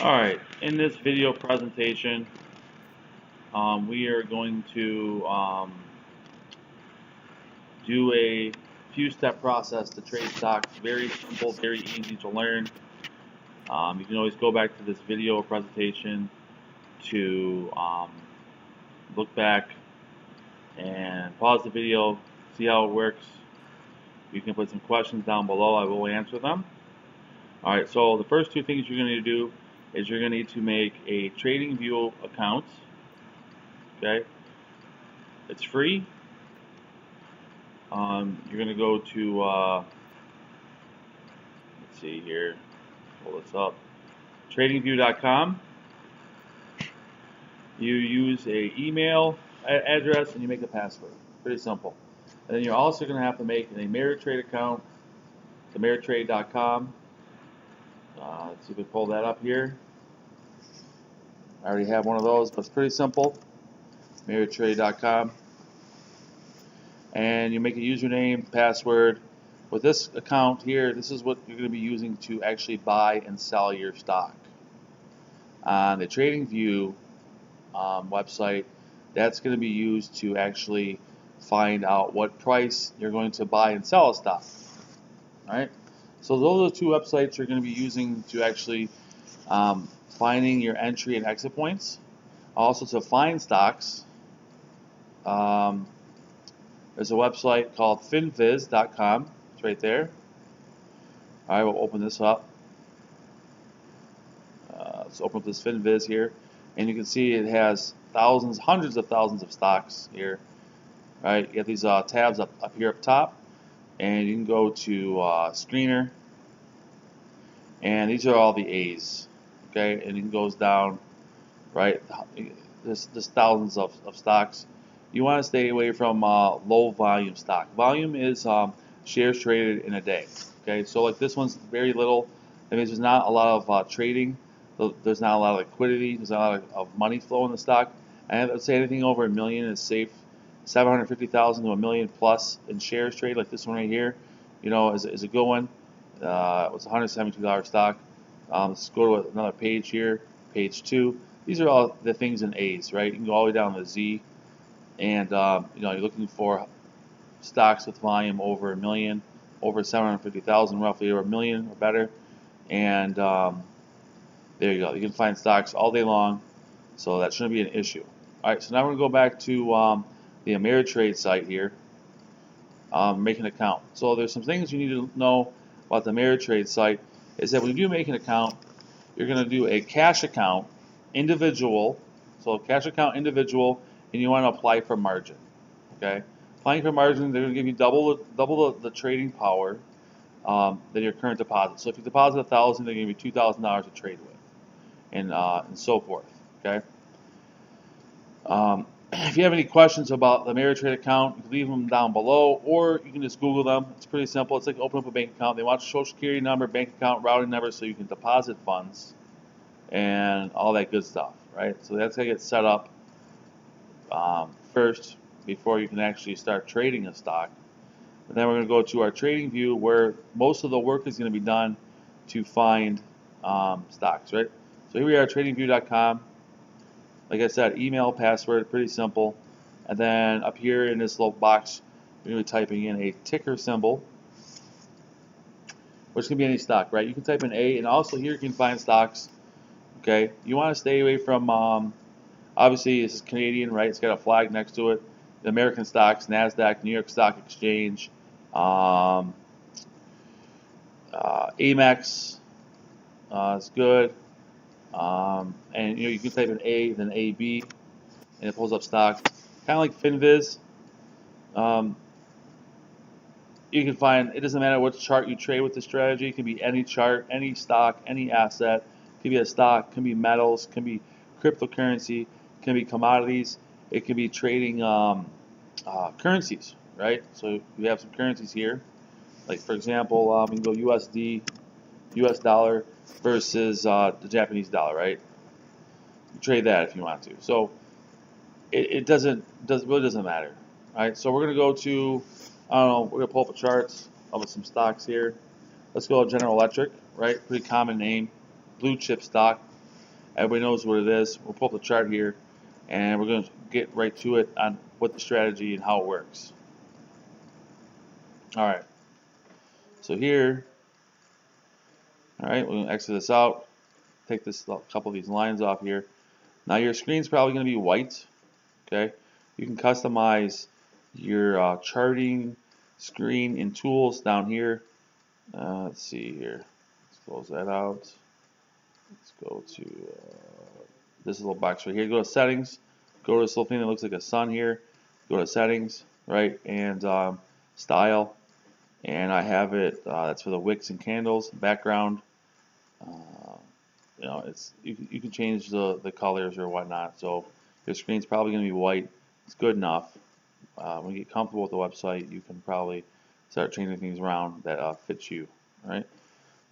Alright, in this video presentation, we are going to do a few-step process to trade stocks. Very simple, very easy to learn. You can always go back to this video presentation to look back and pause the video, see how it works. You can put some questions down below. I will answer them. Alright, so the first two things you're going to do is you're going to need to make a TradingView account. Okay, it's free. You're going to go to, let's see here, pull this up, tradingview.com. You use a email address and you make a password. Pretty simple. And then you're also going to have to make a Ameritrade account. It's Ameritrade.com. Let's see if we pull that up here. I already have one of those, but it's pretty simple. Ameritrade.com. And you make a username, password. With this account here, this is what you're going to be using to actually buy and sell your stock. On the TradingView website, that's going to be used to actually find out what price you're going to buy and sell a stock. Alright, so those are the two websites you're going to be using to actually finding your entry and exit points. Also to find stocks, there's a website called finviz.com. It's right there. Alright, we'll open this up. Let's open up this FinViz here, and you can see it has thousands, hundreds of thousands of stocks here. Right, you get these tabs up here up top, and you can go to Screener, and these are all the A's. Okay, and it goes down. Right, there's thousands of stocks. You want to stay away from low volume stock. Volume is shares traded in a day. Okay, so like this one's very little. That means there's not a lot of trading. There's not a lot of liquidity. There's not a lot of money flow in the stock. And I would say anything over $1 million is safe. 750,000 to $1 million plus in shares trade, like this one right here, you know, is a good one. It was a $172 stock. Let's go to another page here, page 2. These are all the things in A's, right? You can go all the way down to Z, and you know, you're looking for stocks with volume over $1 million, over 750,000 roughly, or $1 million or better, and there you go. You can find stocks all day long, so that shouldn't be an issue. All right, so now we're going to go back to the Ameritrade site here, make an account. So there's some things you need to know about the Ameritrade site, is that when you do make an account, you're going to do a cash account, individual, so cash account individual, and you want to apply for margin. Okay, applying for margin, they're going to give you double the trading power than your current deposit. So if you deposit 1,000, they're going to give you $2,000 to trade with, and so forth. Okay. If you have any questions about the Ameritrade account, you can leave them down below, or you can just Google them. It's pretty simple. It's like open up a bank account. They want your social security number, bank account, routing number, so you can deposit funds and all that good stuff, right? So that's going to get set up first before you can actually start trading a stock. And then we're going to go to our TradingView, where most of the work is going to be done to find stocks, right? So here we are, tradingview.com. Like I said, email, password, pretty simple. And then up here in this little box, you're going to be typing in a ticker symbol, which can be any stock, right? You can type in A, and also here you can find stocks. Okay, you want to stay away from, obviously this is Canadian, right? It's got a flag next to it. The American stocks, NASDAQ, New York Stock Exchange, Amex, it's good. And you know, you can type in A, then AB, and it pulls up stocks. Kind of like FinViz. You can find, it doesn't matter what chart you trade with the strategy. It can be any chart, any stock, any asset. It can be a stock, it can be metals, it can be cryptocurrency, it can be commodities. It can be trading currencies, right? So we have some currencies here. Like for example, we can go USD, US dollar versus the Japanese dollar, right? You trade that if you want to. So it really doesn't matter, right? So we're gonna go to, I don't know, we're gonna pull up the charts of some stocks here. Let's go to General Electric, right? Pretty common name, blue chip stock. Everybody knows what it is. We'll pull up the chart here, and we're going to get right to it on what the strategy and how it works. All right. So here, all right, we're going to exit this out. Take this couple of these lines off here. Now your screen's probably going to be white. Okay. You can customize your charting screen in tools down here. Let's see here. Let's close that out. Let's go to this little box right here. Go to settings. Go to this little thing that looks like a sun here. Go to settings, right, and style. And I have it. That's for the wicks and candles. Background. You know, you can change the colors or whatnot. So your screen's probably going to be white. It's good enough. When you get comfortable with the website, you can probably start changing things around that fits you. All right.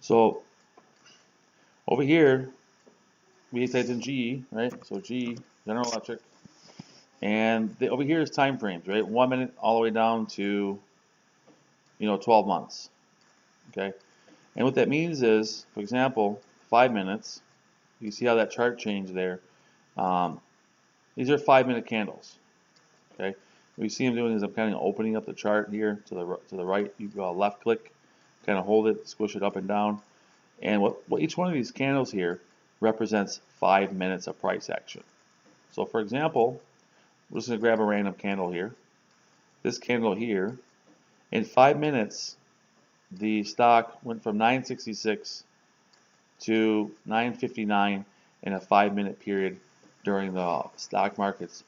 So over here, we typed in GE, right? So GE, General Electric, and over here is time frames, right? 1 minute all the way down to 12 months. Okay. And what that means is, for example, 5 minutes. You see how that chart changed there. These are 5-minute candles. Okay. What you see I'm doing is I'm kind of opening up the chart here to the right. You go left click, kind of hold it, squish it up and down. And what each one of these candles here represents 5 minutes of price action. So for example, we're just going to grab a random candle here. This candle here, in 5 minutes, the stock went from 966 to 959 in a 5-minute period during the stock market's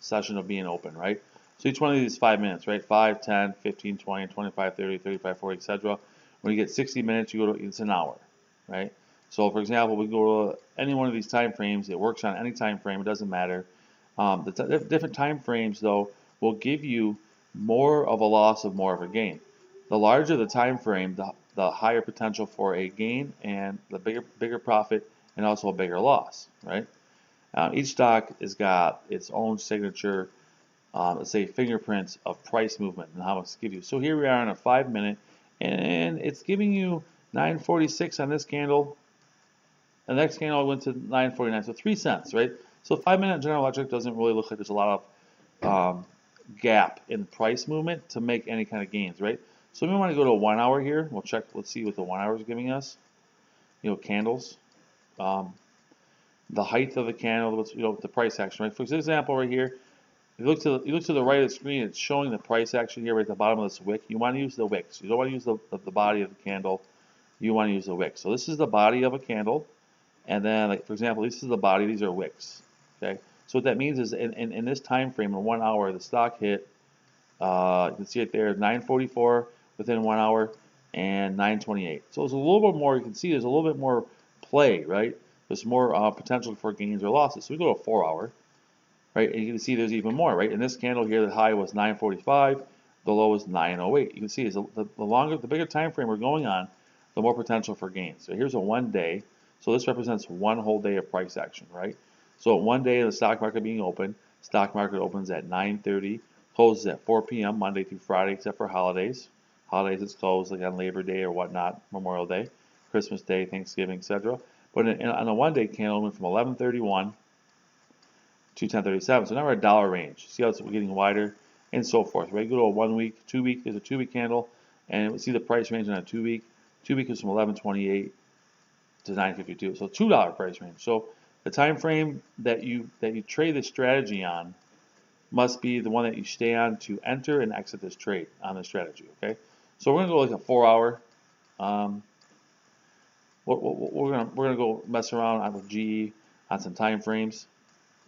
session of being open, right? So each one of these 5 minutes, right? 5, 10, 15, 20, 25, 30, 35, 40, etc. When you get 60 minutes, you go to, it's an hour, right? So for example, we go to any one of these time frames. It works on any time frame. It doesn't matter. The different time frames, though, will give you more of a loss of more of a gain. The larger the time frame, the higher potential for a gain and the bigger profit and also a bigger loss, right? Each stock has got its own signature, let's say fingerprints of price movement and how it's give you. So here we are in a 5 minute, and it's giving you 946 on this candle. The next candle went to 949, so 3 cents, right? So 5 minute General Electric doesn't really look like there's a lot of gap in price movement to make any kind of gains, right? So we want to go to a 1 hour here. We'll check. Let's see what the 1 hour is giving us. Candles. The height of the candle. The price action, right? For example, right here, if you look to the right of the screen, it's showing the price action here right at the bottom of this wick. You want to use the wicks. You don't want to use the body of the candle. You want to use the wick. So this is the body of a candle, and then, like for example, this is the body. These are wicks. Okay. So what that means is in this time frame, in 1 hour, the stock hit. You can see it there, 944 within 1 hour and 928. So there's a little bit more. You can see there's a little bit more play, right? There's more potential for gains or losses. So we go to a 4 hour, right? And you can see there's even more, right? In this candle here, the high was 945, the low was 908. You can see the bigger time frame we're going on, the more potential for gains. So here's a 1 day. So this represents 1 whole day of price action, right? So 1 day of the stock market being open, stock market opens at 9:30, closes at 4 p.m. Monday through Friday, except for holidays. Holidays it's closed, like on Labor Day or whatnot, Memorial Day, Christmas Day, Thanksgiving, etc. But on a 1 day candle, it went from 11:31 to 10:37. So now we're at dollar range. See how it's getting wider and so forth. Right? Go to a 1 week, 2 week. There's a 2 week candle, and we'll see the price range on a 2 week. 2 week is from 11:28 to 9:52. So $2 price range. So the time frame that you trade this strategy on must be the one that you stay on to enter and exit this trade on the strategy. Okay. So we're gonna go like a 4 hour. We're gonna go mess around on with GE on some time frames.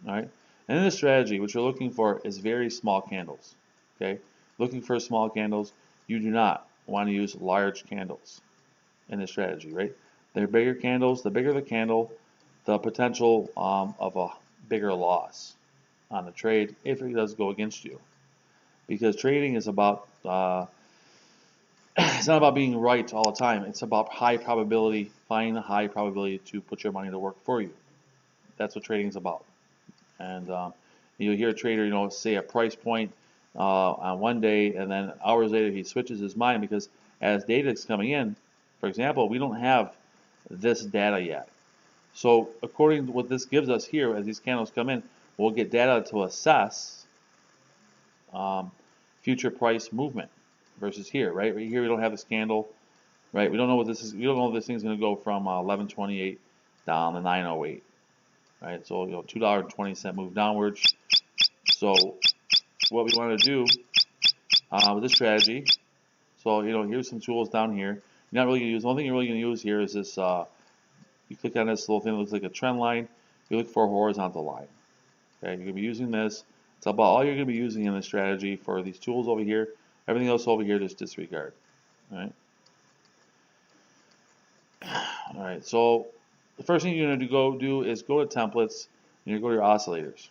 All right. And in this strategy, what you're looking for is very small candles. Okay. Looking for small candles. You do not want to use large candles in this strategy, right? They're bigger candles. The bigger the candle, the potential of a bigger loss on the trade if it does go against you. Because trading is about it's not about being right all the time. It's about high probability, finding the high probability to put your money to work for you. That's what trading is about. And you hear a trader, say a price point on 1 day, and then hours later he switches his mind because as data is coming in, for example, we don't have this data yet. So according to what this gives us here, as these candles come in, we'll get data to assess um, future price movement versus here, right? Right here we don't have this candle, right? We don't know what this is. We don't know if this thing's going to go from 11.28 down to 9.08, right? So $2.20 move downwards. So what we want to do with this strategy, so here's some tools down here. You're not really going to use. The only thing you're really going to use here is this. You click on this little thing that looks like a trend line. You look for a horizontal line. Okay, you're going to be using this. It's about all you're going to be using in this strategy for these tools over here. Everything else over here, just disregard. All right. All right. So the first thing you're going to do is go to templates and you go to your oscillators.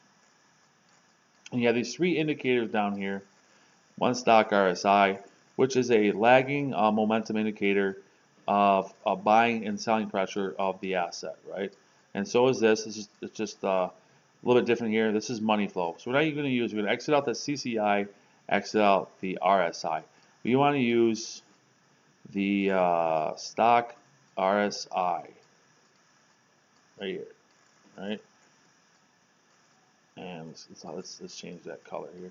And you have these three indicators down here. One stock RSI, which is a lagging momentum indicator of buying and selling pressure of the asset, right? And so is this. It's just a little bit different here. This is money flow. So what are you going to use? We're going to exit out the CCI, exit out the RSI. We want to use the stock RSI right here, right? And let's change that color here.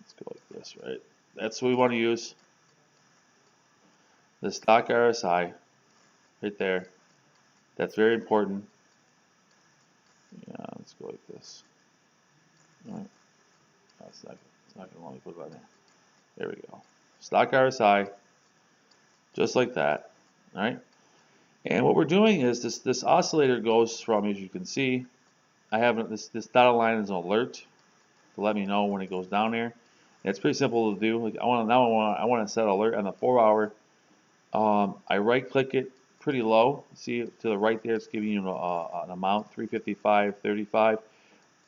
Let's go like this, right? That's what we want to use. The stock RSI right there. That's very important. Yeah, let's go like this. All right. It's not going to let me put it on there. There we go. Stock RSI, just like that. All right. And what we're doing is this oscillator goes from, as you can see, I have this dotted line is an alert to let me know when it goes down there. And it's pretty simple to do. Like I want to set alert on the 4 hour. I right click it pretty low. See to the right there, it's giving you an amount 355.35.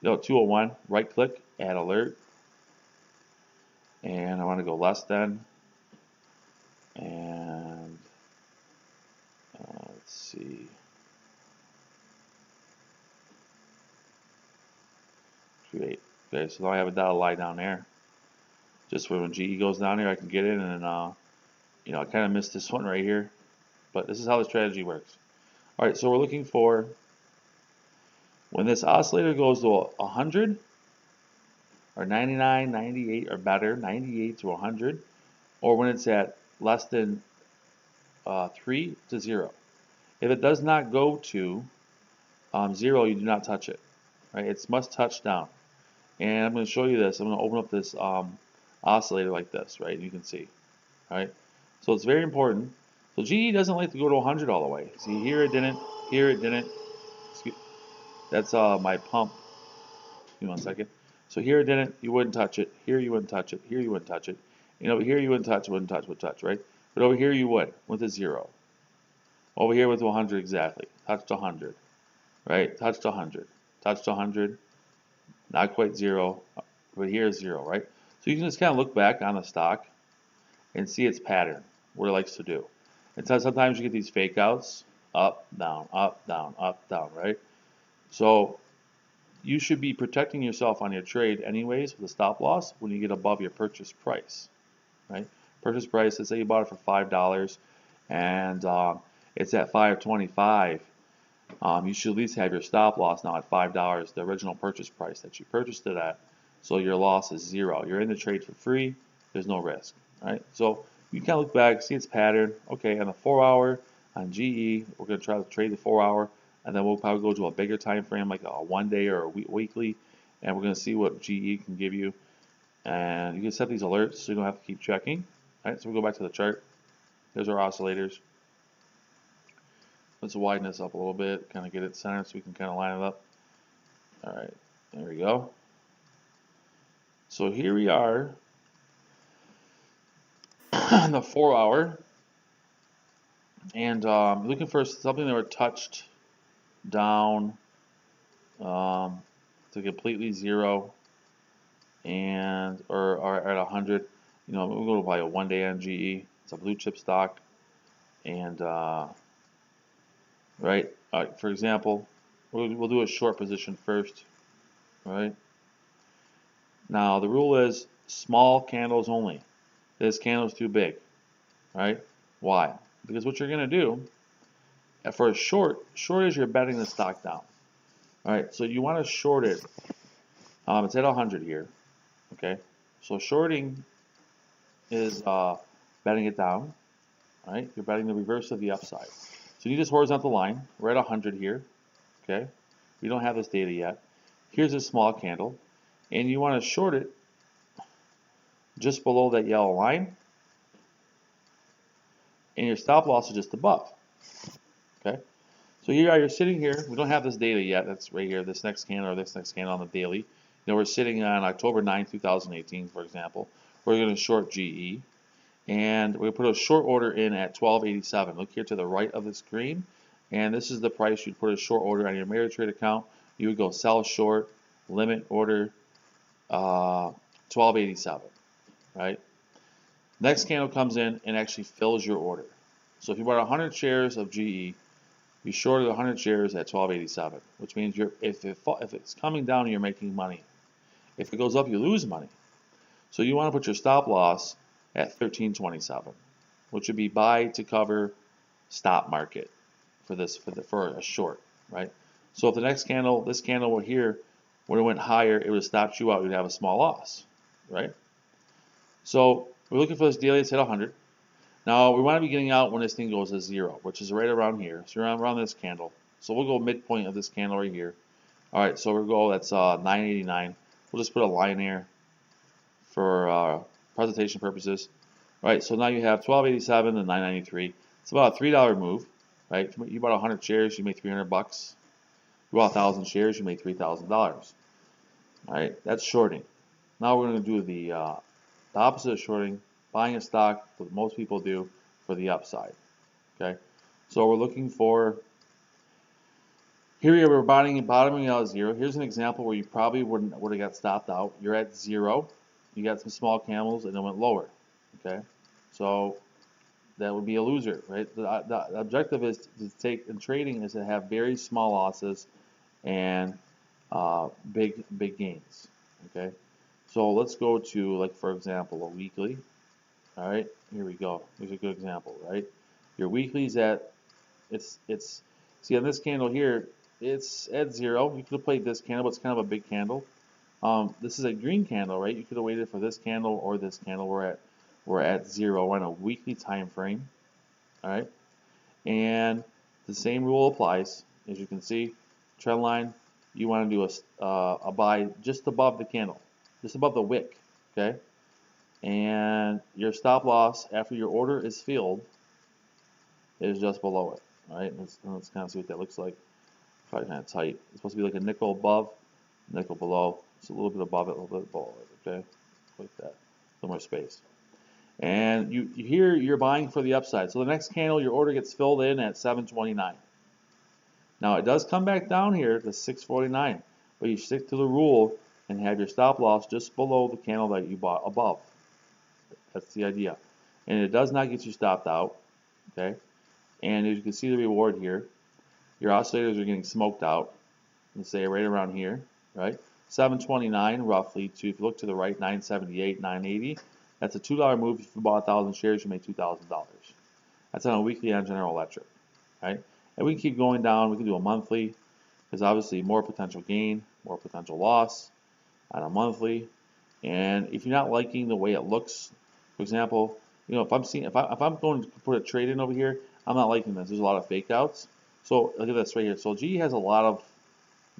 201. Right click, add alert, and I want to go less than. And let's see. Create. Okay, so now I have a dotted line down there. Just when GE goes down here, I can get in, and I kind of missed this one right here, but this is how the strategy works. All right, so we're looking for when this oscillator goes to 100 or 99, 98 or better, 98 to 100, or when it's at less than 3 to 0. If it does not go to 0, you do not touch it. Right? It must touch down. And I'm going to show you this. I'm going to open up this oscillator like this, right? You can see. Right? So it's very important. So GE doesn't like to go to 100 all the way. See, here it didn't. Here it didn't. That's my pump. Give me 1 second. So here it didn't. You wouldn't touch it. Here you wouldn't touch it. Here you wouldn't touch it. Over here you wouldn't touch, would touch, right? But over here you would with a 0. Over here with 100 exactly. Touched 100. Right? Touched 100. Touched 100. Not quite 0. But here's 0, right? So you can just kind of look back on the stock and see its pattern, what it likes to do. And so sometimes you get these fake outs, up, down, up, down, right? So you should be protecting yourself on your trade anyways with a stop loss when you get above your purchase price, right? Purchase price, let's say you bought it for $5 and it's at $5.25. You should at least have your stop loss now at $5, the original purchase price that you purchased it at. So your loss is 0. You're in the trade for free. There's no risk, right? So you can look back, see its pattern. Okay, on the 4 hour on GE, we're going to try to trade the 4 hour, and then we'll probably go to a bigger time frame like a 1 day or a weekly, and we're going to see what GE can give you. And you can set these alerts so you don't have to keep checking. All right, so we'll go back to the chart. There's our oscillators. Let's widen this up a little bit, kind of get it centered so we can kind of line it up. All right, there we go. So here we are on the 4 hour, and looking for something that were touched down to completely 0 and or at 100. We'll go to buy a 1 day on GE. It's a blue chip stock, and right. All right. For example, we'll do a short position first. All right. Now the rule is small candles only. This candle's too big. Right? Why? Because what you're going to do For a short is you're betting the stock down. All right, so you want to short it. It's at 100 here. Okay, so shorting is betting it down. All right, you're betting the reverse of the upside. So you need this horizontal line. We're at 100 here. Okay, we don't have this data yet. Here's a small candle, and you want to short it just below that yellow line, and your stop loss is just above. Okay, so here you're sitting here. We don't have this data yet. That's right here. This next candle or this next candle on the daily. You know, we're sitting on October 9, 2018, for example. We're going to short GE, and we're going to put a short order in at 1287. Look here to the right of the screen, and this is the price you'd put a short order on your Ameritrade account. You would go sell short, limit order, 1287, right? Next candle comes in and actually fills your order. So if you bought 100 shares of GE, you shorted 100 shares at 1287, which means if it's coming down, you're making money. If it goes up, you lose money. So you want to put your stop loss at 1327, which would be buy to cover stop market for a short, right? So if the next candle, this candle were here, when it went higher, it would have stopped you out. You'd have a small loss, right? So we're looking for this daily. It's at 100. Now we want to be getting out when this thing goes to 0, which is right around here. So around this candle. So we'll go midpoint of this candle right here. All right, so we'll go. That's 989. We'll just put a line there for presentation purposes. All right, so now you have 1287 and 993. It's about a $3 move, right? If you bought 100 shares, you make 300 bucks. You bought 1,000 shares, you make $3,000. All right, that's shorting. Now we're going to do the opposite of shorting, buying a stock, what most people do, for the upside. Okay, so we're looking for. Here we're bottoming out at 0. Here's an example where you probably would have got stopped out. You're at 0. You got some small camels and it went lower. Okay, so that would be a loser, right? The objective is to take in trading is to have very small losses and big gains. Okay, so let's go to, like, for example, a weekly. All right, here we go. Here's a good example, right? Your weekly's at see on this candle here, it's at 0. You could have played this candle, but it's kind of a big candle. This is a green candle, right? You could have waited for this candle or this candle. We're at 0. We're on a weekly time frame. All right, and the same rule applies. As you can see, trend line, you want to do a buy just above the candle, just above the wick. Okay, and your stop loss after your order is filled is just below it. All right, let's kind of see what that looks like. Probably kind of tight. It's supposed to be like a nickel above, nickel below. It's a little bit above it, a little bit below it. Okay, like that. A little more space. And here you're buying for the upside. So the next candle, your order gets filled in at 729. Now it does come back down here to 649, but you stick to the rule and have your stop loss just below the candle that you bought above. That's the idea. And it does not get you stopped out. Okay. And as you can see the reward here, your oscillators are getting smoked out. Let's say right around here, right? 729 roughly to, if you look to the right, 978, 980. That's a $2 move. If you bought 1,000 shares, you make $2,000. That's on a weekly on General Electric, right? And we can keep going down. We can do a monthly. There's obviously more potential gain, more potential loss on a monthly. And if you're not liking the way it looks, for example, you know, if I'm going to put a trade in over here, I'm not liking this. There's a lot of fake outs. So look at this right here. So GE has a lot of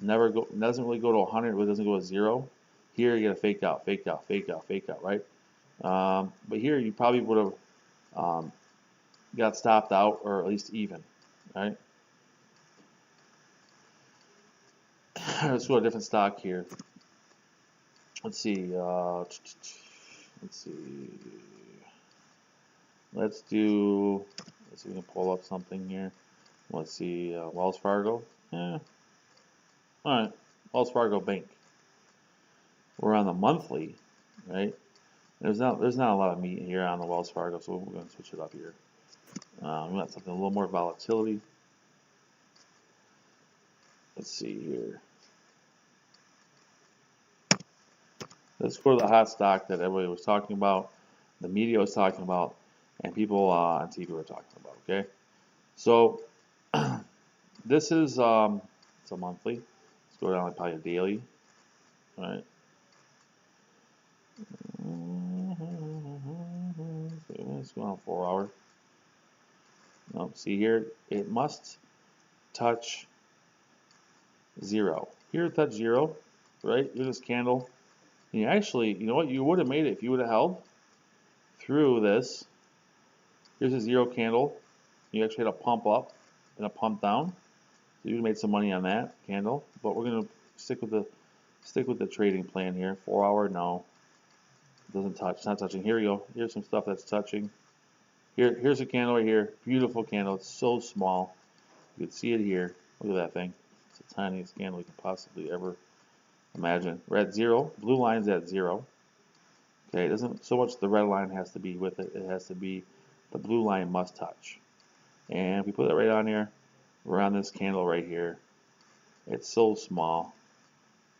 doesn't really go to 100, but it doesn't go to 0. Here you get a fake out, fake out, fake out, fake out, right? But here you probably would have got stopped out, or at least even, right? Let's go to a different stock here. Let's see. Let's see. Let's see if we can pull up something here. Let's see. Wells Fargo. Yeah. All right. Wells Fargo Bank. We're on the monthly, right? There's not a lot of meat here on the Wells Fargo, so we're going to switch it up here. We want something a little more volatility. Let's see here. Let's go to the hot stock that everybody was talking about, the media was talking about, and people on TV were talking about. Okay, so This is it's a monthly. Let's go down like probably a daily. All right. Let's go on 4 hour. No, see here, it must touch 0. Here it touched 0, right? Here's this candle. And you actually, you know what? You would have made it if you would have held through this. Here's a 0 candle. You actually had a pump up and a pump down. So you would have made some money on that candle. But we're gonna stick with the trading plan here. 4 hour, no. It doesn't touch. It's not touching. Here we go. Here's some stuff that's touching. Here's a candle right here. Beautiful candle. It's so small. You can see it here. Look at that thing. It's the tiniest candle you could possibly ever imagine. We're at 0. Blue line's at 0. Okay, it doesn't so much the red line has to be with it. It has to be the blue line must touch. And if we put it right on here, we're on this candle right here. It's so small.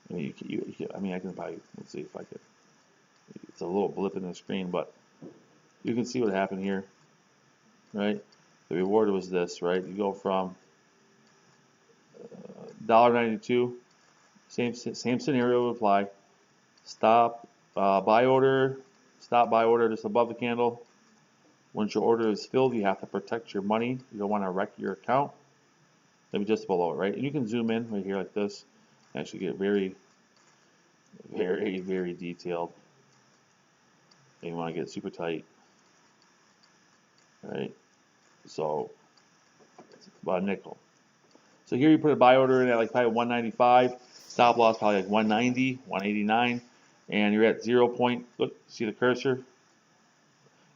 I mean, I mean, I can probably, let's see if I could. It's a little blip in the screen, but you can see what happened here, right? The reward was this, right? You go from $1.92, same scenario would apply. Stop buy order, stop buy order just above the candle. Once your order is filled, you have to protect your money. You don't want to wreck your account. Maybe just below it, right? And you can zoom in right here like this and actually get very, very, very detailed. And you want to get super tight, right? So it's about a nickel. So here you put a buy order in at like probably 195, stop loss probably like 190, 189, and you're at 0 point. Look, see the cursor?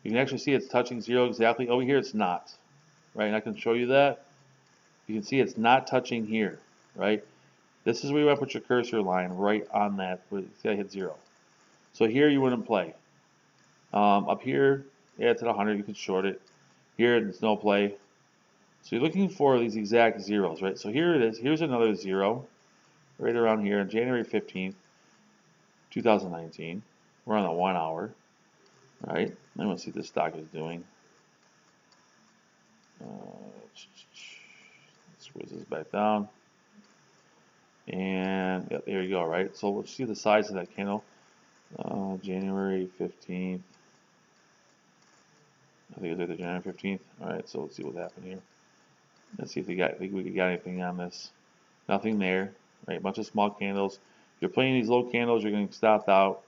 You can actually see it's touching 0 exactly. Over here it's not, right? And I can show you that. You can see it's not touching here, right? This is where you want to put your cursor line right on that. It's got to hit 0. So here you wouldn't play. Up here, yeah, it's at 100. You can short it. Here it's no play. So you're looking for these exact zeros, right? So here it is. Here's another 0 right around here on January 15th, 2019. We're on the 1 hour, right? I want to see what this stock is doing. Squeeze this back down. And yep, there you go, right? So let's see the size of that candle. January 15th. I think it's the January 15th. All right, so let's see what happened here. Let's see if we got anything on this. Nothing there, right? A bunch of small candles. If you're playing these low candles, you're getting stopped out,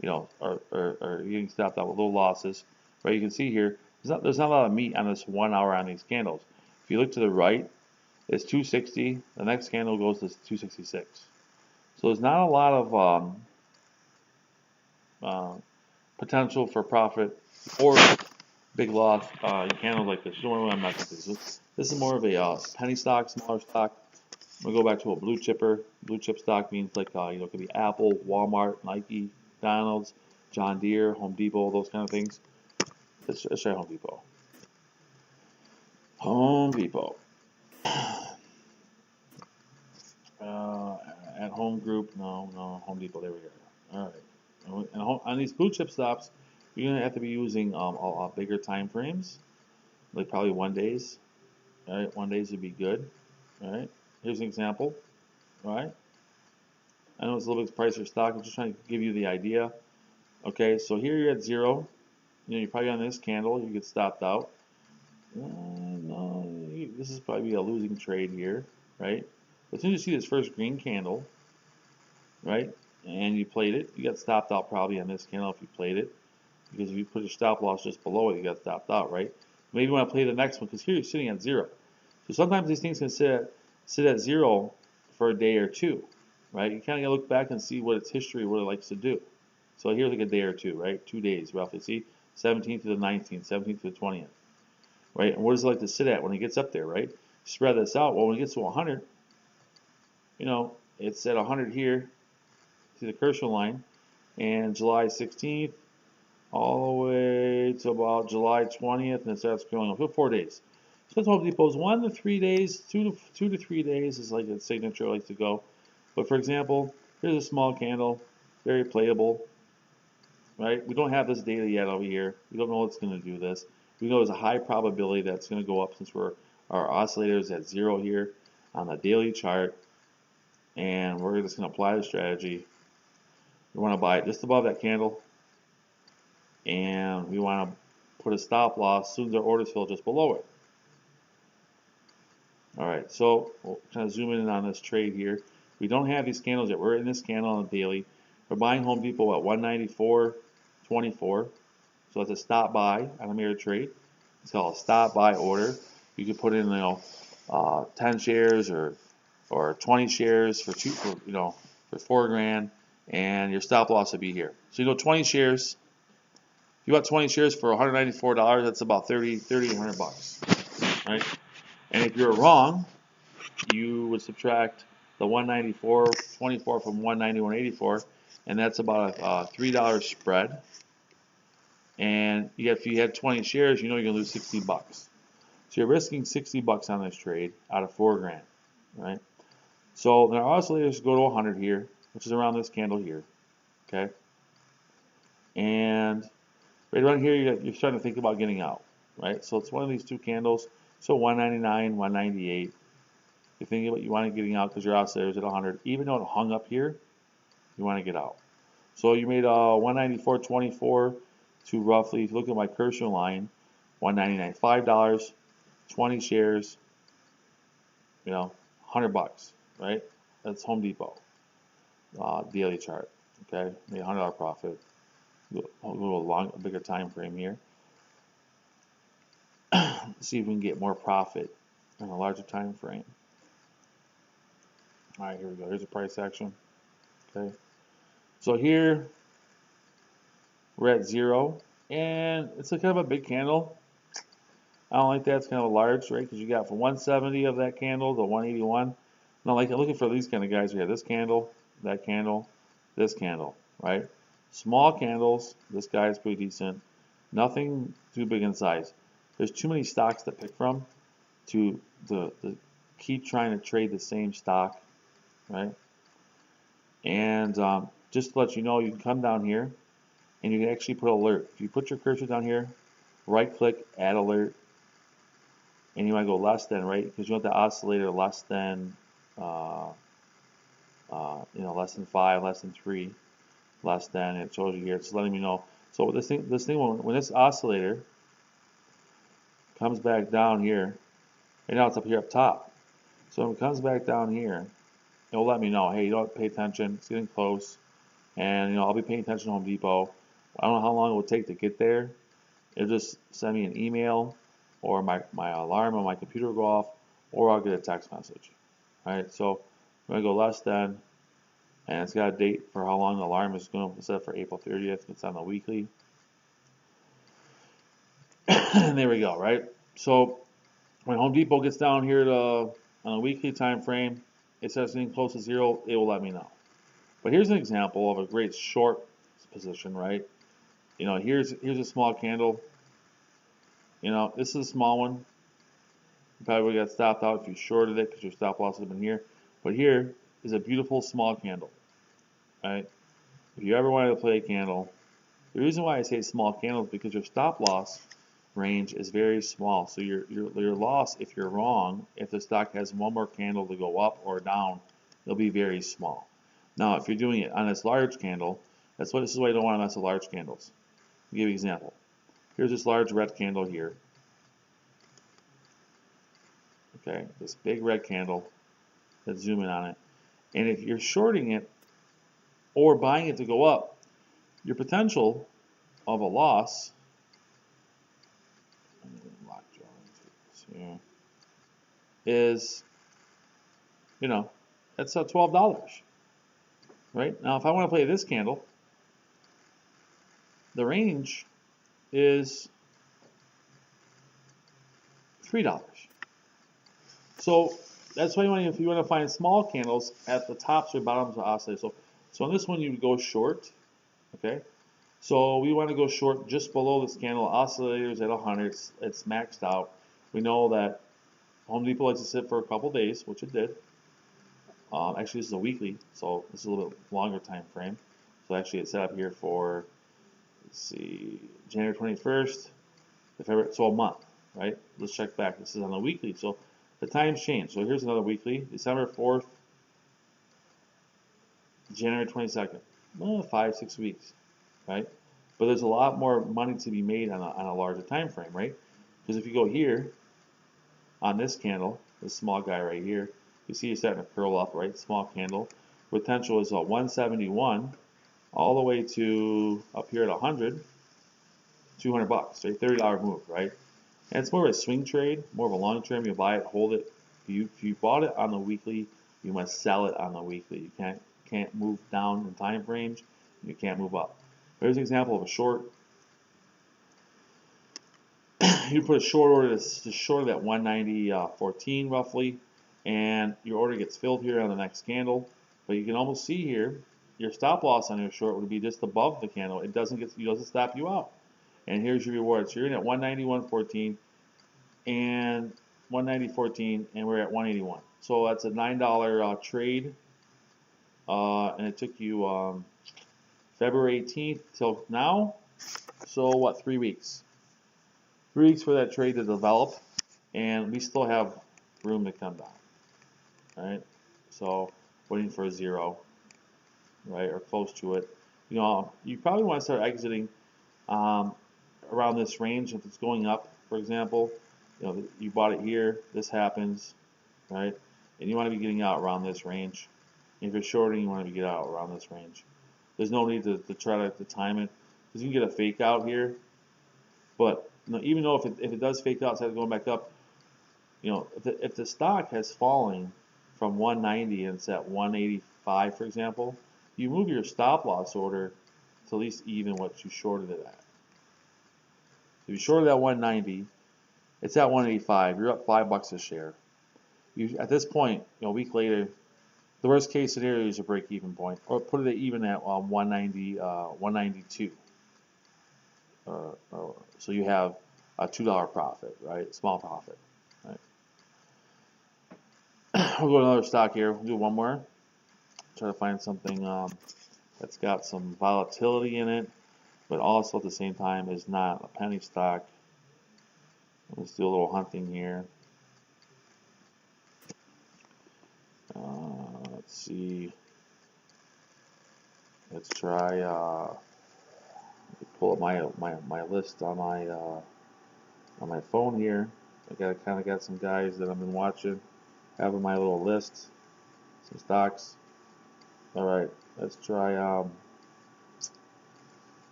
you know, or you're getting stopped out with little losses, right? You can see here, there's not a lot of meat on this 1 hour on these candles. If you look to the right, it's 260. The next candle goes to 266. So there's not a lot of potential for profit or big loss candles like this. You don't want to mess with this. This is more of a penny stock, smaller stock. I'm gonna go back to a blue chipper. Blue chip stock means like you know, it could be Apple, Walmart, Nike, McDonald's, John Deere, Home Depot, those kind of things. Let's try Home Depot. Home Depot. At Home Group, no, Home Depot. There we go. All right. And on these blue chip stocks, you're gonna have to be using bigger time frames, like probably 1 days. All right, 1 days would be good. All right. Here's an example. All right. I know it's a little bit pricier stock. I'm just trying to give you the idea. Okay, so here you're at 0. You know, you're probably on this candle. You get stopped out. No, this is probably a losing trade here, right? As soon as you see this first green candle, right, and you played it, you got stopped out probably on this candle if you played it, because if you put your stop loss just below it, you got stopped out, right? Maybe you want to play the next one because here you're sitting at 0. So sometimes these things can sit at 0 for a day or two, right? You kind of gotta look back and see what its history, what it likes to do. So here's like a day or two, right? 2 days roughly. See, 17th to the 19th, 17th to the 20th, right? And what does it like to sit at when it gets up there, right? Spread this out. Well, when it gets to 100, you know, it's at 100 here. See the cursor line, and July 16th all the way to about July 20th, and it starts going up for 4 days. So that's Home Depot's 1 to 3 days, 2 to 3 days is like a signature likes to go. But for example, here's a small candle, very playable, right? We don't have this data yet over here. We don't know what's going to do this. We know there's a high probability that's going to go up since our oscillator is at 0 here. on the daily chart, and we're just going to apply the strategy. We want to buy it just above that candle, and we want to put a stop loss as soon as our orders fill just below it. Alright, so we'll kind of zoom in on this trade here. We don't have these candles yet. We're in this candle on the daily. We're buying Home Depot at 194.24. So that's a stop buy on a mirror trade. It's called a stop buy order. You could put in 10 shares or 20 shares for for $4 grand, and your stop loss would be here. So 20 shares. If you got 20 shares for $194, that's about 3,800 bucks, right? And if you're wrong, you would subtract the 194.24 from 191.84, and that's about a $3 spread. And if you had 20 shares, you're going to lose 60 bucks. So you're risking 60 bucks on this trade out of $4 grand, right? So the oscillators go to 100 here, which is around this candle here, okay? And right around here, you're starting to think about getting out, right? So it's one of these two candles. So 199, 198. You're thinking about you want to getting out because your oscillator's at 100. Even though it hung up here, you want to get out. So you made 194.24 to roughly, if you look at my cursor line, 199, $5, 20 shares, 100 bucks, right? That's Home Depot daily chart. Okay, made $100 profit. I'll go a bigger time frame here. See if we can get more profit in a larger time frame. All right, here we go. Here's the price action. Okay, so here we're at 0, and it's a kind of a big candle. I don't like that. It's kind of a large, right? Because you got from 170 of that candle to 181. Now, I'm looking for these kind of guys. We have this candle, that candle, this candle, right? Small candles. This guy is pretty decent. Nothing too big in size. There's too many stocks to pick from to keep trying to trade the same stock, right? And just to let you know, you can come down here and you can actually put alert. If you put your cursor down here, right click, add alert, and you want to go less than, right? Because you want the oscillator less than, less than 5, less than 3, less than. It shows you here. It's letting me know. So this thing, when this oscillator comes back down here, and now it's up here up top. So when it comes back down here, it'll let me know, hey, you don't pay attention. It's getting close, and I'll be paying attention to Home Depot. I don't know how long it will take to get there. It'll just send me an email, or my alarm on my computer will go off, or I'll get a text message. All right, so I'm going to go less than, and it's got a date for how long the alarm is going to set for April 30th. It's on the weekly. And there we go, right? So when Home Depot gets down here on a weekly time frame, it starts getting close to 0, it will let me know. But here's an example of a great short position, right? Here's a small candle. This is a small one. You probably would have got stopped out if you shorted it because your stop loss has been here. But here is a beautiful small candle, right? If you ever wanted to play a candle, the reason why I say small candle is because your stop loss range is very small. So your loss, if you're wrong, if the stock has one more candle to go up or down, it'll be very small. Now, if you're doing it on this large candle, this is why you don't want to mess with large candles. I'll give you an example. Here's this large red candle here. Okay, this big red candle. Let's zoom in on it. And if you're shorting it or buying it to go up, your potential of a loss is, that's $12. Right? Now, if I want to play this candle, the range is $3. So that's why if you want to find small candles at the tops or bottoms of the oscillator. So on this one, you would go short. Okay. So we want to go short just below this candle. Oscillators at 100. It's maxed out. We know that Home Depot likes to sit for a couple days, which it did. Actually, this is a weekly, so this is a little bit longer time frame. So actually, it's set up here for, let's see, January 21st, February, so a month, right? Let's check back. This is on the weekly. So the times change. So here's another weekly: December 4th, January 22nd. Well, 5-6 weeks, right? But there's a lot more money to be made on a larger time frame, right? Because if you go here on this candle, this small guy right here, you see it's starting to curl up, right? Small candle. Potential is 171 all the way to up here at 100, 200 bucks, right? $30 move, right? And it's more of a swing trade, more of a long term. You buy it, hold it. If you bought it on the weekly, you must sell it on the weekly. You can't move down in time frames. You can't move up. Here's an example of a short. You put a short order that's just short of that 190.14 roughly, and your order gets filled here on the next candle. But you can almost see here your stop loss on your short would be just above the candle. It doesn't stop you out. And here's your reward. So you're in at 191.14 and 190.14, and we're at 181. So that's a $9 trade, and it took you February 18th till now. So what? 3 weeks. 3 weeks for that trade to develop, and we still have room to come down. Right? So waiting for a zero, right, or close to it. You know, you probably want to start exiting around this range if it's going up, for example. You know, you bought it here, this happens, right? And you want to be getting out around this range. If you're shorting, you want to get out around this range. There's no need to try to time it, because you can get a fake out here. But you know, even though if it does fake out instead of going back up, you know, if the stock has fallen from 190 and it's at 185, for example, you move your stop loss order to at least even what you shorted it at. So if you shorted at 190, it's at 185. You're up $5 a share. At this point, you know, a week later, the worst case scenario is a break-even point, or put it even at 190, 192. So you have a $2 profit, right? Small profit, right? We'll go to another stock here. We'll do one more. Try to find something that's got some volatility in it, but also at the same time is not a penny stock. Let's do a little hunting here. Let's see. Let's try. Pull up my list on my phone here. I kind of got some guys that I've been watching, having my little list, some stocks. All right, let's try.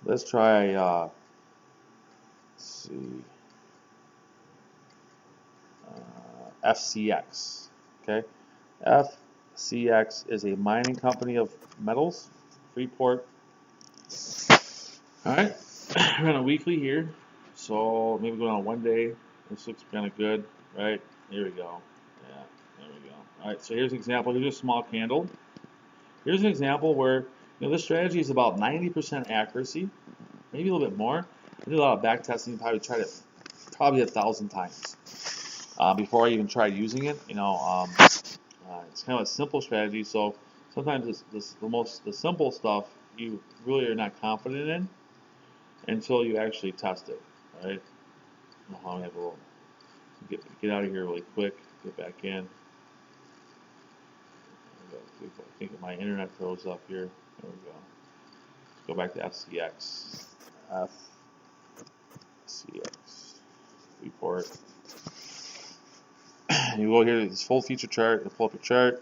Let's see. FCX. Okay, FCX is a mining company of metals, Freeport. All right, we're on a weekly here, so maybe going on one day. This looks kind of good, right? Here we go. Yeah, there we go. All right, so here's an example. Here's a small candle. Here's an example where this strategy is about 90% accuracy, maybe a little bit more. I did a lot of back testing. Probably tried it probably 1,000 times before I even tried using it. It's kind of a simple strategy. So sometimes the simple stuff you really are not confident in until you actually test it, right? I have a little get out of here really quick, get back in. I think my internet throws up here. There we go. Let's go back to FCX. FCX report. You go here to this full feature chart. You pull up your chart.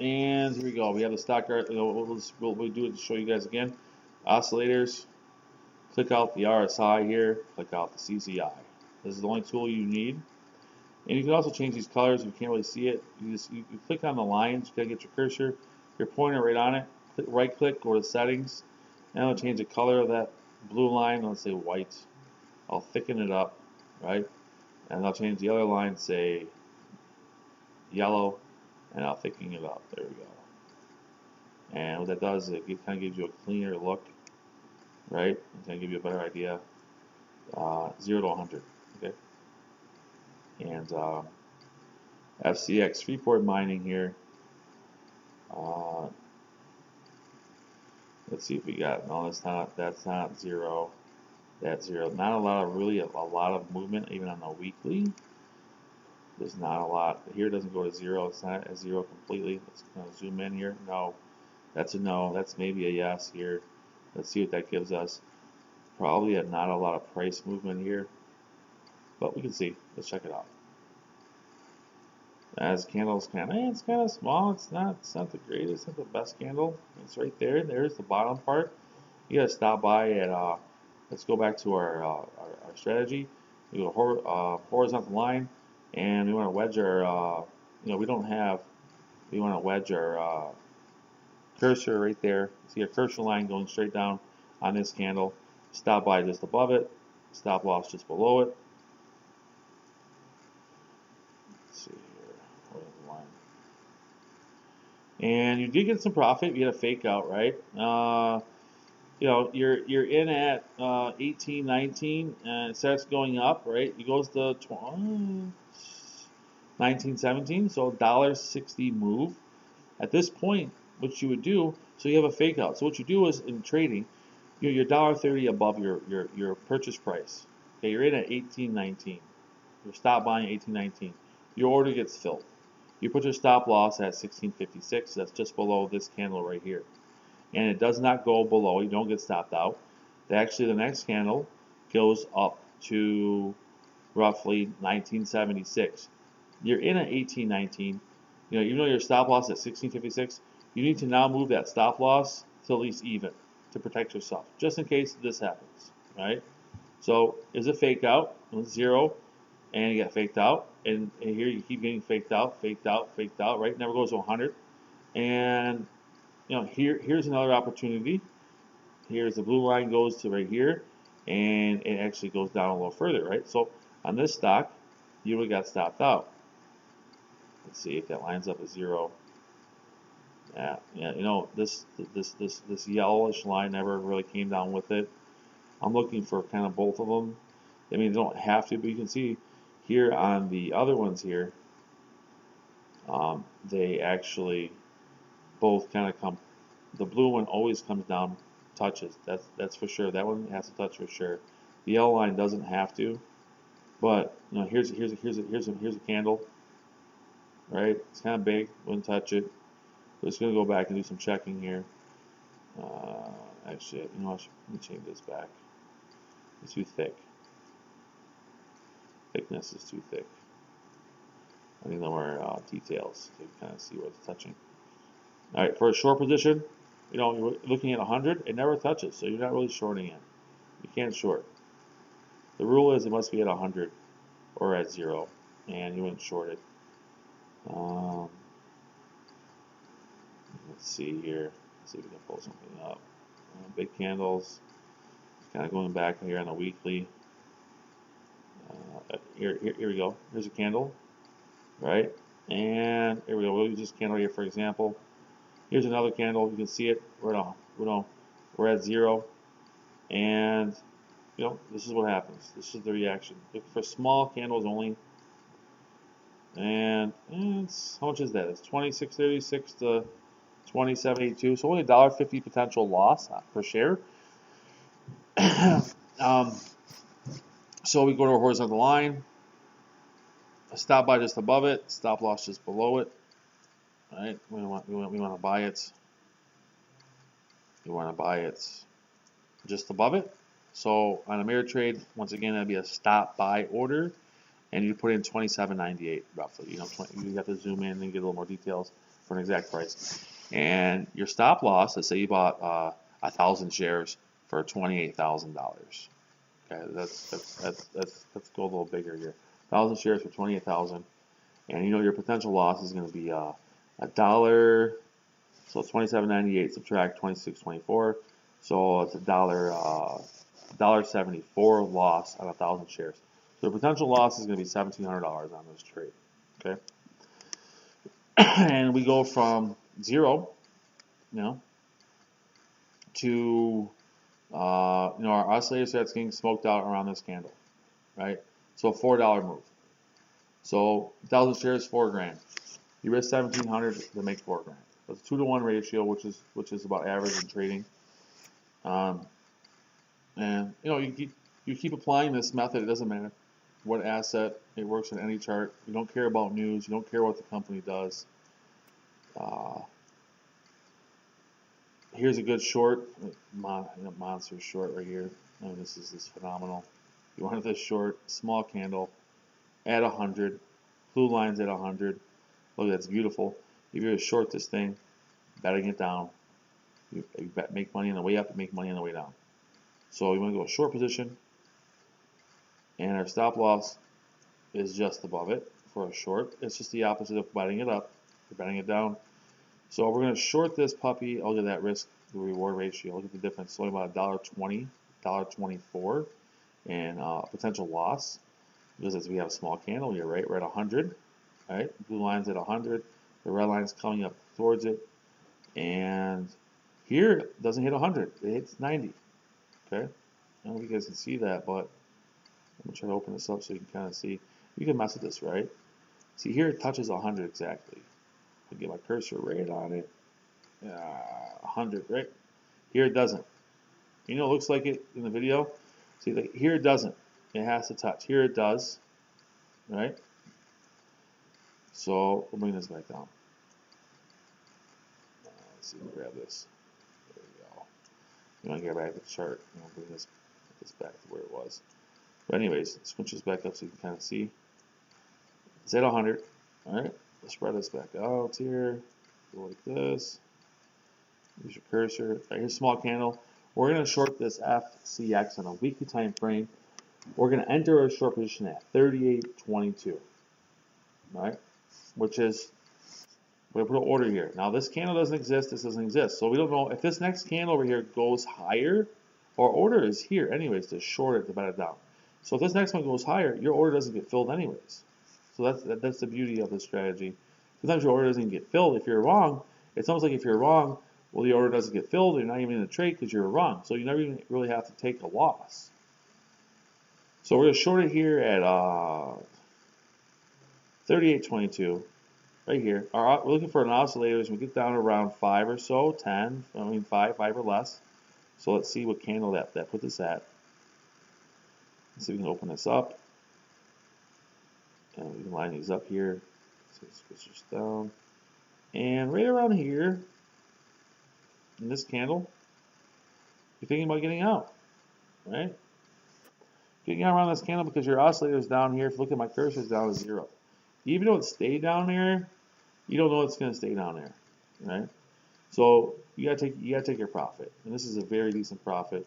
And here we go. We have the stock chart. We'll do it to show you guys again. Oscillators. Click out the RSI here. Click out the CCI. This is the only tool you need. And you can also change these colors if you can't really see it. You click on the lines. You gotta get your cursor, your pointer right on it. Right click, go to settings. Now I'll change the color of that blue line. Let's say white. I'll thicken it up, right? And I'll change the other line, say yellow, and I'll thicken it up. There we go. And what that does is it kind of gives you a cleaner look, right? It's going to give you a better idea. 0 to 100, okay? And FCX Freeport Mining here. Let's see if we got. No, that's not 0. that zero. Not a lot of really a lot of movement even on the weekly. There's not a lot. Here it doesn't go to zero. It's not a zero completely. Let's kind of zoom in here. No, that's a no. That's maybe a yes here. Let's see what that gives us. Probably not a lot of price movement here, but we can see. Let's check it out. As candles it's kind of small. It's not the greatest. It's not the best candle. It's right there. There's the bottom part. You gotta stop by at. Let's go back to our strategy. We go horizontal line, and we want to wedge our. We don't have. We want to wedge our cursor right there. See a cursor line going straight down on this candle. Stop by just above it. Stop loss just below it. Let's see here. Horizontal line. And you did get some profit. You get a fake out, right? You're in at 18, 19, and it starts going up, right? It goes to 19, 17, so $1.60 move. At this point, what you would do, so you have a fake out. So what you do is in trading, you're $1.30 above your purchase price. Okay, you're in at 18, 19. You're stop buying at 18, 19. Your order gets filled. You put your stop loss at 16.56. That's just below this candle right here. And it does not go below. You don't get stopped out. Actually, the next candle goes up to roughly 1976. You're in at 1819. Even though your stop loss at 1656, you need to now move that stop loss to at least even to protect yourself, just in case this happens, right? So is a fake out, it's zero, and you get faked out, and here you keep getting faked out, right? Never goes to 100, and here's another opportunity. Here's the blue line goes to right here, and it actually goes down a little further, right? So on this stock, you would have got stopped out. Let's see if that lines up at zero. Yeah, this yellowish line never really came down with it. I'm looking for kind of both of them. I mean, they don't have to, but you can see here on the other ones here, they actually both kind of come. The blue one always comes down, touches. That's for sure. That one has to touch for sure. The yellow line doesn't have to, but here's a candle, right? It's kind of big. Wouldn't touch it. We're just gonna go back and do some checking here. Actually, let me change this back. It's too thick. Thickness is too thick. I need more details so you can kind of see what it's touching. All right, for a short position, you're looking at 100. It never touches, so you're not really shorting it. You can't short. The rule is it must be at 100 or at 0, and you wouldn't short it. Let's see here. Let's see if we can pull something up. Big candles. Kind of going back here on a weekly. Here we go. Here's a candle, right? And here we go. We'll use this candle here for example. Here's another candle. You can see it. We're at 0, and this is what happens. This is the reaction. Look for small candles only. And how much is that? It's 26.36 to 27.82. So only $1.50 potential loss per share. So we go to a horizontal line. A stop buy just above it. Stop loss just below it. All right. We want to buy it. You want to buy it just above it. So on a mirror trade, once again, that'd be a stop buy order, and you put in 27.98 roughly. You have to zoom in and get a little more details for an exact price. And your stop loss, let's say you bought 1,000 shares for $28,000. Okay, let's go a little bigger here. 1,000 shares for 28,000, and your potential loss is going to be $1. So $27.98 subtract 26.24, so it's $1.74 loss on 1,000 shares. So the potential loss is going to be $1,700 on this trade. Okay, and we go from 0, to our oscillator starts getting smoked out around this candle, right? So $4 move. So 1,000 shares, $4,000. You risk 1,700 to make $4,000. That's a 2-to-1 ratio, which is about average in trading. And You keep applying this method, it doesn't matter what asset, it works in any chart. You don't care about news, you don't care what the company does. Here's a good short, monster short right here. I mean, this is phenomenal. You want this short, small candle at 100, blue lines at 100. Look, that's beautiful. If you're to short this thing, betting it down, you make money on the way up and make money on the way down. So you want to go short position, and our stop loss is just above it for a short. It's just the opposite of betting it up. You're betting it down. So we're going to short this puppy. Look at that risk to reward ratio. Look at the difference. It's only about $1.20, $1.24 in potential loss. Because as we have a small candle here, right? We're at 100. Right? Blue line's at 100. The red line's coming up towards it. And here it doesn't hit 100. It hits 90. Okay? I don't know if you guys can see that, but I'm going to try to open this up so you can kind of see. You can mess with this, right? See, here it touches 100 exactly. I'll get my cursor right on it. 100, right? Here it doesn't. You know, it looks like it in the video. See, like, here it doesn't. It has to touch. Here it does, right? So we'll bring this back down. Let's see, we'll grab this. There we go. You want to get back to the chart. And we'll bring this back to where it was. But anyways, switch this back up so you can kind of see. It's at 100. All right. Let's spread this back out here. Go like this. Use your cursor. Right, here's a small candle. We're going to short this FCX on a weekly time frame. We're going to enter our short position at 38.22. Right? Which is, we're going to put an order here. Now this candle doesn't exist. This doesn't exist. So we don't know if this next candle over here goes higher. Our order is here anyways to short it to bet it down. So if this next one goes higher, your order doesn't get filled anyways. So that's the beauty of this strategy. Sometimes your order doesn't get filled. If you're wrong, it's almost like if you're wrong, well, the order doesn't get filled. You're not even in the trade because you're wrong. So you never even really have to take a loss. So we're going to short it here at 38.22, right here. We're looking for an oscillator as we get down around 5 or so, 10, I mean 5 or less. So let's see what candle that put this at. Let's see if we can open this up. And we can line these up here. So let's switch this down. And right around here, in this candle, you're thinking about getting out, right? Getting out around this candle because your oscillator is down here. If you look at my cursor, it's down to 0. Even though it stayed down there, you don't know it's going to stay down there, right? So you gotta take your profit, and this is a very decent profit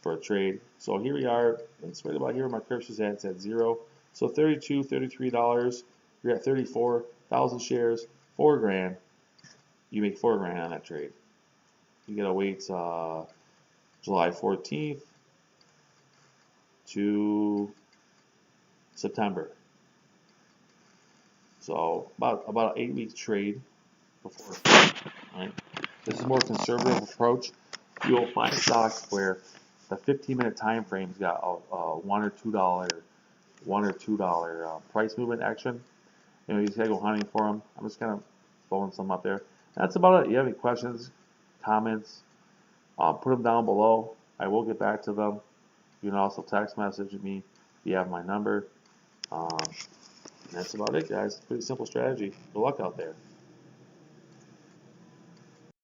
for a trade. So here we are. It's right about here where my cursor's at. It's at 0. So $32, $33. You're at 34,000 shares, $4 grand. You make $4 grand on that trade. You gotta wait July 14th to September. So about an 8-week trade before. Right? This is a more conservative approach. You will find stocks where the 15-minute time frame's got a $1 or $2 price movement action. You know, you just gotta go hunting for them. I'm just kind of throwing some up there. That's about it. You have any questions, comments? Put them down below. I will get back to them. You can also text message me if you have my number. That's about it, guys. Pretty simple strategy. Good luck out there.